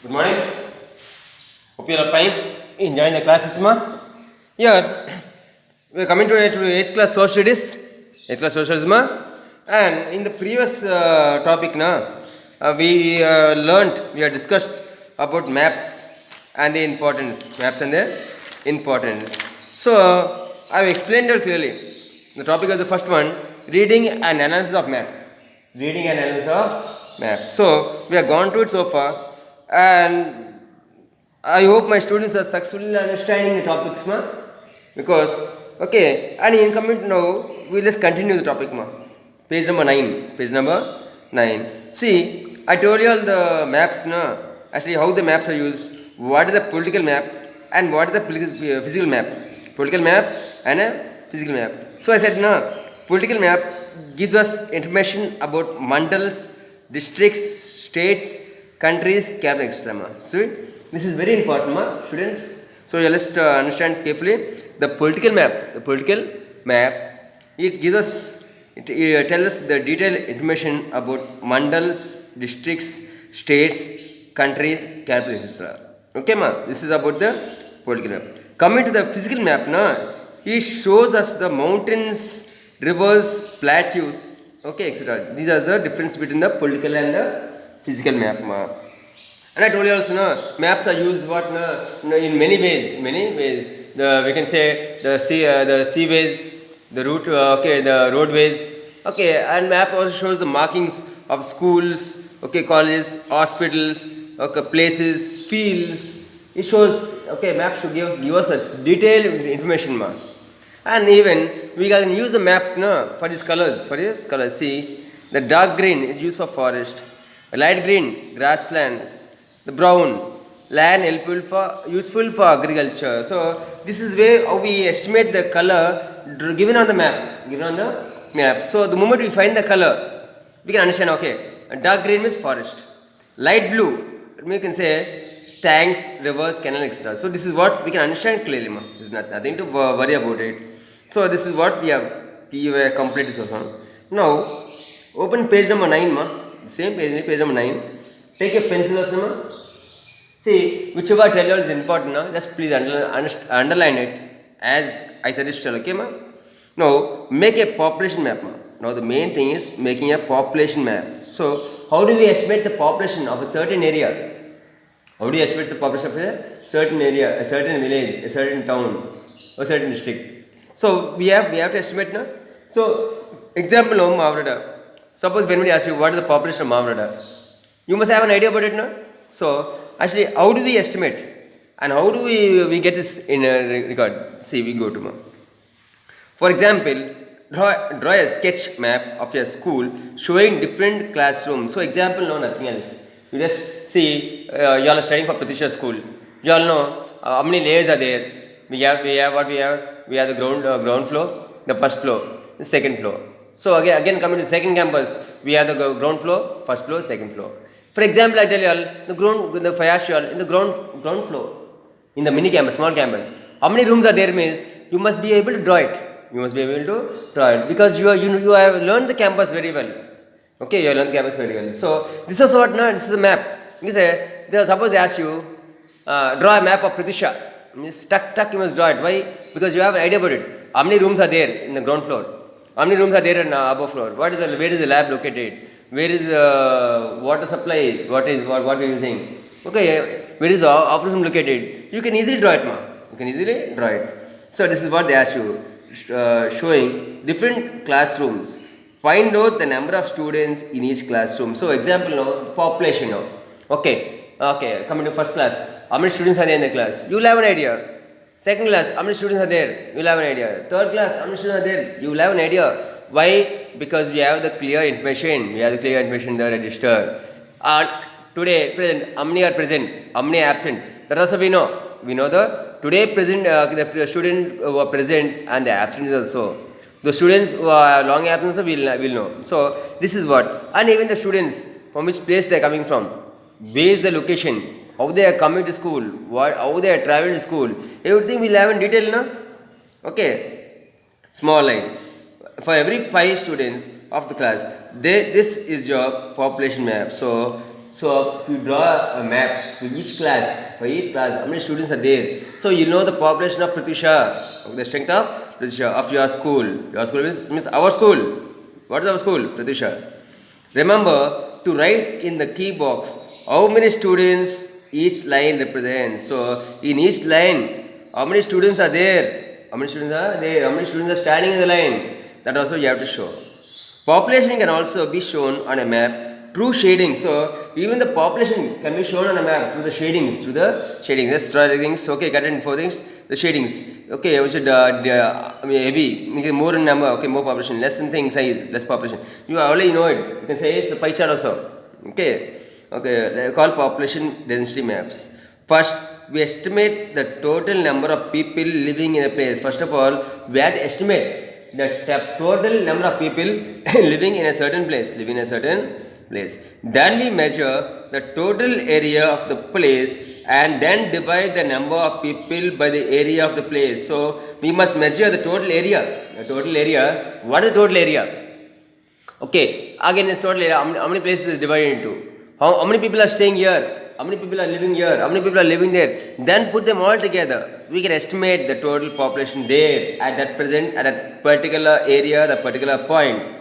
Good morning. Hope you are fine. Enjoying the classes, ma. Here we are coming to 8th class social studies. 8th class social studies, ma. And in the previous topic, na, we have discussed about maps and the importance. Maps and their importance. So I have explained it clearly. The topic was the first one: reading and analysis of maps. Reading and analysis of maps. So we have gone through it so far, and I hope my students are successfully understanding the topics, ma. Because okay, and in coming now, we'll just continue the topic, ma. Page number 9. Page number 9. See, I told you all the maps, na. Actually, how the maps are used. What is the political map and what is the physical map? Political map and a physical map. So I said, na, political map gives us information about mandals, districts, states, countries, capital, etc. So this is very important, ma, students. So let's understand carefully the political map. The political map, it gives us, it tells us the detailed information about mandals, districts, states, countries, capital, etc. Okay, ma. This is about the political map. Coming to the physical map, na, it shows us the mountains, rivers, plateaus, okay, etc. These are the difference between the political and the physical map, ma. And I told you also, no, maps are used what, no, in many ways. Many ways. We can say the seaways, the route, okay, the roadways, okay, and map also shows the markings of schools, okay, colleges, hospitals, okay, places, fields. It shows, okay, map should give us a detailed information, ma. And even we can use the maps, no, for these colors. For these colors, see, the dark green is used for forest, light green grasslands. The brown land useful for agriculture. So this is where how we estimate the color given on the map. So the moment we find the color, we can understand. Okay, dark green means forest. Light blue, we can say tanks, rivers, canal, etc. So this is what we can understand clearly. Ma. There's nothing to worry about it. So this is what we have completed so far. Now open page number 9, ma. Same page number 9. Take a pencil also, ma. See, whichever I tell you is important, na, just please underline it as I suggest. Okay, ma? Now, make a population map, ma. Now, the main thing is making a population map. So, how do we estimate the population of a certain area? How do you estimate the population of a certain area, a certain village, a certain town, a certain district? So, we have to estimate, na? So, example of Mavrada. Suppose when we ask you what is the population of Mavrada, you must have an idea about it, na? So, actually, how do we estimate and how do we get this in a record? See, we go to. For example, draw a sketch map of your school showing different classrooms. So, example, no, nothing else. You just see, you all are studying for Pratisha school. You all know how many layers are there. We have the ground floor, the first floor, the second floor. So again coming to the second campus, we have the ground floor, first floor, second floor. For example, I tell you all, the Fayaz in the ground floor, in the mini campus, small campus. How many rooms are there means you must be able to draw it. You must be able to draw it because you have learned the campus very well. Okay, you have learned the campus very well. So this is what, no, this is the map. You say, suppose they ask you, draw a map of Pratisha. Tuck, you must draw it. Why? Because you have an idea about it. How many rooms are there in the ground floor? How many rooms are there in above floor? Where is the lab located? Where is water supply? What we are using? Okay, where is the office room located? You can easily draw it, ma. You can easily draw it. So this is what they ask you, showing different classrooms. Find out the number of students in each classroom. So example now, population now. Okay, coming to first class. How many students are there in the class? You will have an idea. Second class, how many students are there? You will have an idea. Third class, how many students are there? You will have an idea. Why? Because we have the clear information. We have the clear information in the register. Today, present, how many are present? How many are absent? That also we know. We know the today present, the student who are present and the absent is also. The students who are long absent also will know. So, this is what. And even the students, from which place they are coming from. Where is the location? How they are coming to school? How they are traveling to school? Everything we will have in detail, na? Okay. Small line. For every 5 students of the class, this is your population map. So So if you draw a map for each class, how many students are there? So you know the population of Pratyusha, the strength of Pratyusha of your school. Your school means our school. What is our school? Pratyusha. Remember to write in the key box how many students each line represents. So in each line, how many students are there? How many students are there? How many students are standing in the line? That also you have to show. Population can also be shown on a map through shading. So even the population can be shown on a map through the shadings. Let's try the things. Okay, got it. 4 things. The shadings. Okay, we should heavy. More in number. Okay, more population. Less in thing size. Less population. You already know it. You can say it's the pie chart also. Okay. They call population density maps. First, we estimate the total number of people living in a place. First of all, we have to estimate the total number of people living in a certain place. Then we measure the total area of the place and then divide the number of people by the area of the place. So we must measure the total area. What is the total area? Okay, again this total area. How many places is divided into? How many people are staying here? How many people are living here? How many people are living there? Then put them all together. We can estimate the total population there at that particular area, the particular point.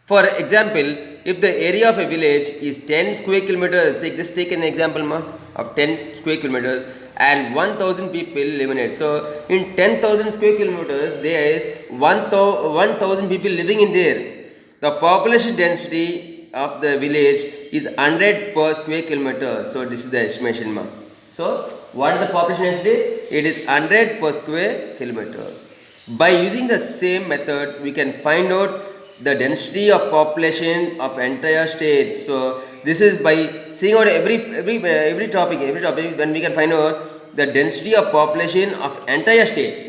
For example, if the area of a village is 10 square kilometers, just take an example of 10 square kilometers and 1000 people live in it. So in 10,000 square kilometers, there is 1000 people living in there. The population density of the village is 100 per square kilometer. So this is the estimation. So what is the population density? It is 100 per square kilometer. By using the same method, we can find out the density of population of entire states. So this is by seeing out every topic, then we can find out the density of population of entire state.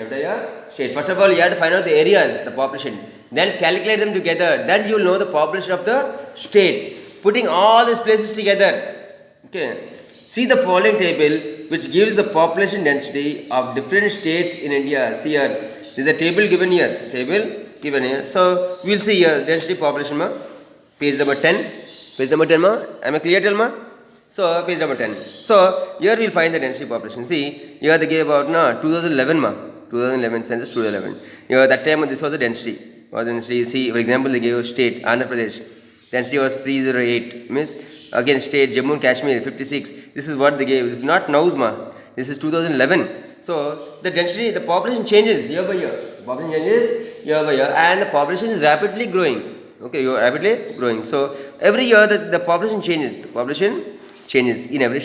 First of all, you have to find out the areas, the population. Then calculate them together. Then you will know the population of the state. Putting all these places together. Okay. See the following table which gives the population density of different states in India. See here. This is a table given here. So we will see here density population page number 10. Am I clear till So page number 10. So here we will find the density population. See here they gave about 2011 census 2011. Here that time this was the density. See, for example, they gave state Andhra Pradesh. Density was 308. Means again state Jammu and Kashmir 56. This is what they gave. This is not Nauzma. This is 2011. So the density, the population changes year by year. And the population is rapidly growing. Okay, rapidly growing. So every year the population changes. The population changes in every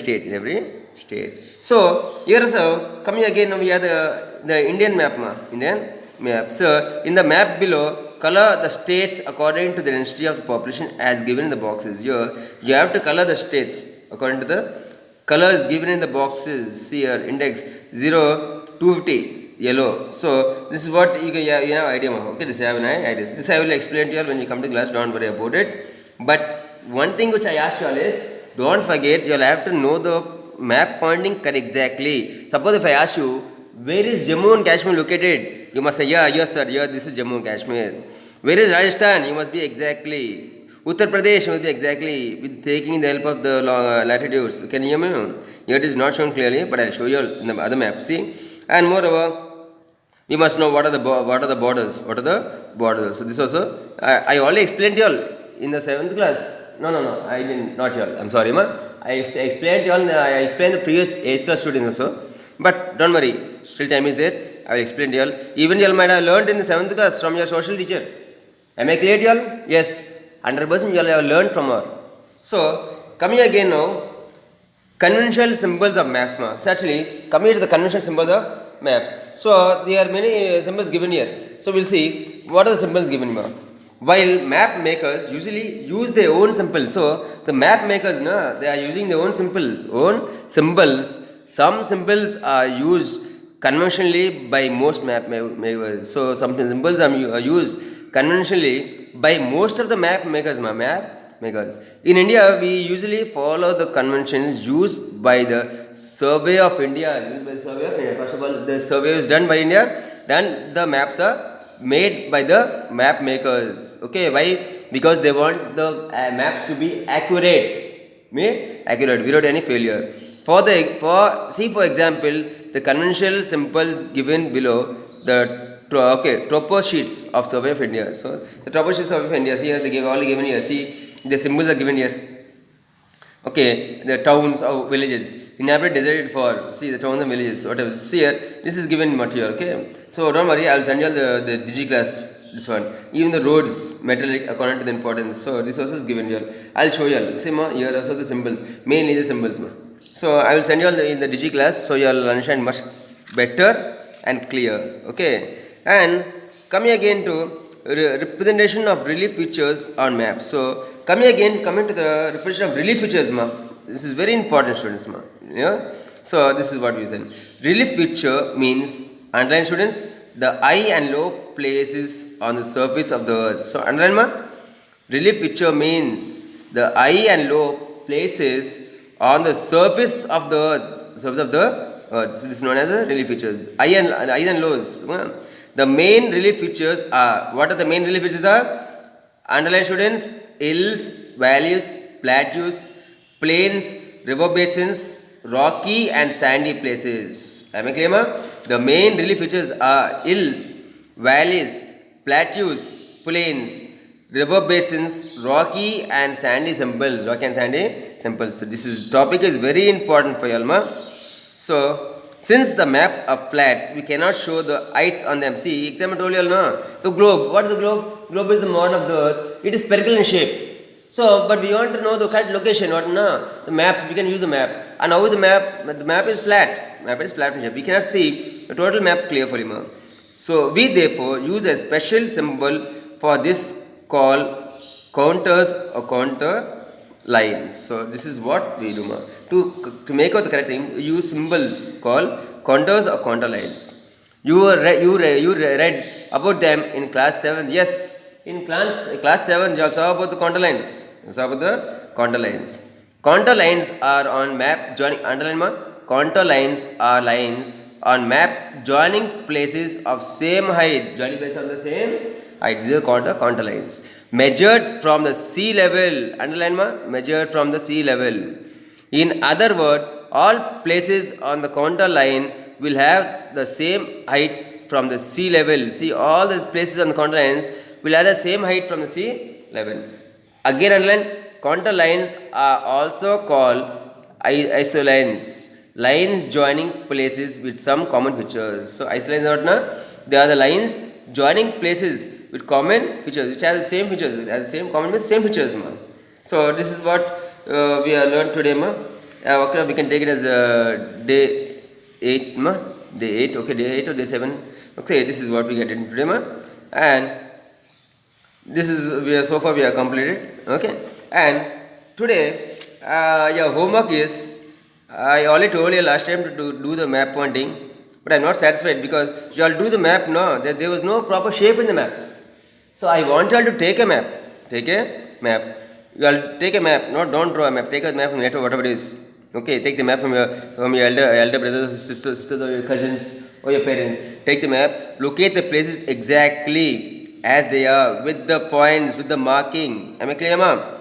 state. So here also coming again we have the Indian map. So in the map below, color the states according to the density of the population as given in the boxes. Here you have to color the states according to the colors given in the boxes. See here index 0 250 yellow. So this is what you have idea. Okay, this I have an idea. This I will explain to you when you come to class. Don't worry about it. But one thing which I ask you all is don't forget you will have to know the map pointing correct exactly. Suppose if I ask you where is Jammu and Kashmir located? You must say, yes sir, this is Jammu and Kashmir. Where is Rajasthan? You must be exactly. Uttar Pradesh must be exactly with taking the help of the latitudes. Can you hear me? Here it is not shown clearly, but I will show you in the other map. See, and moreover, we must know what are the borders. So this also I already explained to you all in the 7th class. No, I didn't. Not you all. I'm sorry, I explained to you all. I explained the previous 8th class students also. But don't worry, still time is there. I will explain to you all. Even you all might have learned in the 7th class from your social teacher. Am I clear to you all? Yes, 100% you all have learned from her. So, coming again now, conventional symbols of maps. So actually, coming to the conventional symbols of maps. So, there are many symbols given here. So, we'll see what are the symbols given here. While map makers usually use their own symbols. So, the map makers, they are using their own symbols. Some symbols are used conventionally by most map makers. So some symbols are used conventionally by most of the map makers. In India, we usually follow the conventions used by the Survey of India. First of all, the survey is done by India. Then the maps are made by the map makers. Okay, why? Because they want the maps to be accurate. may accurate without any failure. For example, the conventional symbols given below the topo sheets of Survey of India. So the topo sheets of India, see here they give all given here. See the symbols are given here. Okay, the towns or villages. Inhabit decided for, see the towns and villages, whatever. See here, this is given material, okay. So don't worry, I'll send you all the DigiClass, this one. Even the roads, metallic according to the importance. So this also is given here. I'll show you all. See ma, here also the symbols, mainly the symbols ma. So I will send you all in the DigiClass, so you all understand much better and clear, okay. And coming again to representation of relief features on maps. So coming to the representation of relief features ma. This is very important, students ma. Yeah? So this is what we said. Relief feature means, underline students, the high and low places on the surface of the earth. So underline ma. Relief feature means the high and low places on the surface of the earth. Surface of the earth. So this is known as the relief features. High and lows. The main relief features are, what are the main relief features are? Underline students, hills, valleys, plateaus, plains, river basins, rocky and sandy places. Am I clear ma? The main relief features are hills, valleys, plateaus, plains, river basins, rocky and sandy samples. So this topic is very important for you all ma. So since the maps are flat, we cannot show the heights on them. See, example told you all, no? The globe. What is the globe? Globe is the model of the earth. It is spherical in shape. So, but we want to know the correct location. What? No? The maps, we can use the map. And how is the map? The map is flat. Map is flat in shape. We cannot see the total map clearly. So, we therefore use a special symbol for this called counters or counter lines. So this is what we do. To make out the correct thing, use symbols called contours or counter lines. You read about them in class 7. Yes, in class 7 you also saw about the counter lines. Counter lines are on map joining, underline ma. Counter lines are lines on map joining places of same height. Joining places of the same height. These are called the counter lines. Measured from the sea level. Underline ma. Measured from the sea level. In other words, all places on the counter line will have the same height from the sea level. See, all the places on the counter lines will have the same height from the sea level. Again, underline, counter lines are also called isolines. Lines joining places with some common features. So, isolines are what na? They are the lines joining places with common features, which have the same features, have the same common with same features. Ma. So, this is what we have learned today. Ma. Okay, we can take it as day 8. Ma. Day 8, okay, day 8 or day 7. Okay, this is what we get in today. Ma. And this is, so far we have completed. Okay, and today your homework is, I already told you last time to do the map pointing, but I am not satisfied because you all do the map, no, there was no proper shape in the map. So I want you all to take a map. Take a map. You all take a map, no, don't draw a map. Take a map from letter, whatever it is. Okay, take the map from your elder brothers, sisters, or your cousins, or your parents. Take the map, locate the places exactly as they are, with the points, with the marking. Am I clear, ma'am?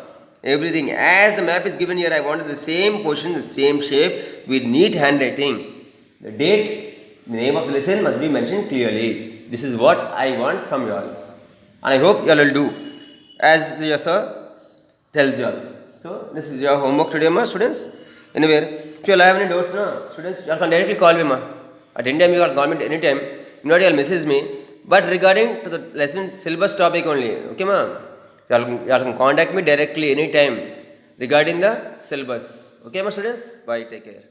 Everything as the map is given here, I wanted the same portion, the same shape with neat handwriting. The date, the name of the lesson must be mentioned clearly. This is what I want from you all. And I hope you all will do as your sir tells you all. So, this is your homework today, ma, students. Anyway, if you all have any doubts, no, students, you all can directly call me, ma. At any time, you all call me anytime. If not, you all message me. But regarding to the lesson syllabus topic only, okay, ma. You all can contact me directly anytime regarding the syllabus. Okay, my students? Bye. Take care.